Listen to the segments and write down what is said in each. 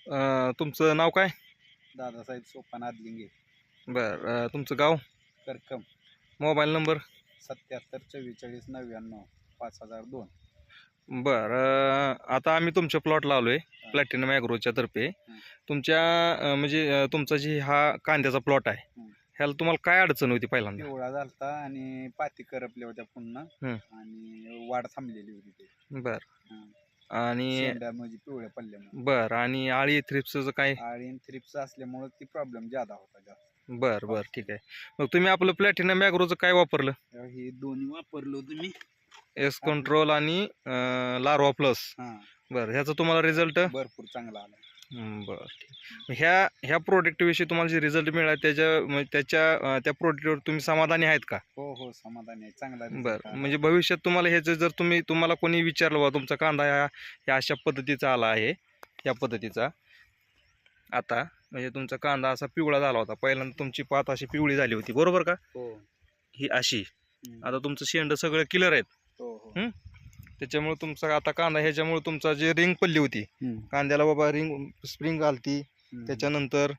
तुमचं नाव काय? दादासाहेब सोपान आदलिंगे. बरं, तुमचं गाव? करकम. Mobile number? 77 44 99 5002. बरं, आता आम्ही तुमच्या प्लॉटला आलोय प्लॅटिनम ॲग्रोच्या तर्फे. तुमच्या म्हणजे तुमचा जी हा कांद्याचा प्लॉट आहे, ह्याला तुम्हाला काय अडचण होती पहिल्यांदा? पिवळा झालता आणि पाती करपल्या होत्या पुन्हा आणि वाढ थांबलेली होती ते. बरं. आणि शेंडा म्हणजे पिवळ्या पडल्यामुळे. बरं, आणि आळी थ्रिप्सचं काय? आळी आणि थ्रिप्स असल्यामुळे ती प्रॉब्लेम जादा होता जास्त. बरं बरं, ठीक आहे. मग तुम्ही आपलं प्लॅटिनम ॲग्रोचं काय वापरलं? हे दोन्ही वापरलो तुम्ही. एस कंट्रोल आणि लार्वा प्लस. बरं, ह्याचा तुम्हाला रिझल्ट भरपूर चांगला आला. बरं, ठीक. ह्या प्रोडक्टविषयी तुम्हाला जे रिझल्ट मिळाला त्या प्रोडक्टवर तुम्ही समाधानी आहेत का? हो हो, समाधानी आहे, चांगला. बरं, म्हणजे भविष्यात तुम्हाला ह्याचं जर तुम्हाला कोणी विचारलं बा तुमचा कांदा ह्या अशा पद्धतीचा आला आहे, या पद्धतीचा, आता म्हणजे तुमचा कांदा असा पिवळा झाला होता, पहिल्यांदा तुमची पात अशी पिवळी झाली होती, बरोबर का? हो. ही अशी. आता तुमचं शेंड सगळं क्लिअर आहेत. हो हो. त्याच्यामुळे तुमचा आता कांदा ह्याच्यामुळे तुमचा जे रिंग पडली होती कांद्याला बाबा, रिंग स्प्रिंग आलती, त्याच्यानंतर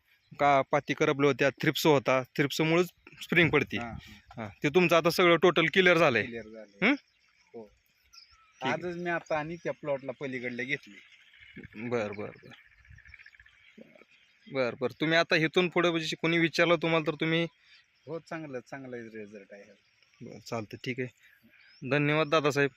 पाती करपल्या होत्या, थ्रिप्स होता, थ्रिप्समुळेच स्प्रिंग पडती. ते तुमचं आता सगळं टोटल क्लिअर झालंय. क्लिअर झालं. हो. आजच मी आता आणि त्या प्लॉटला पलीकडले घेतले. बर बर बर बर बर तुम्ही आता इथून पुढे म्हणजे कोणी विचारलं तुम्हाला तर तुम्ही? हो, चांगलं रिझल्ट आहे. बरं, चालतं, ठीक आहे. धन्यवाद दादासाहेब.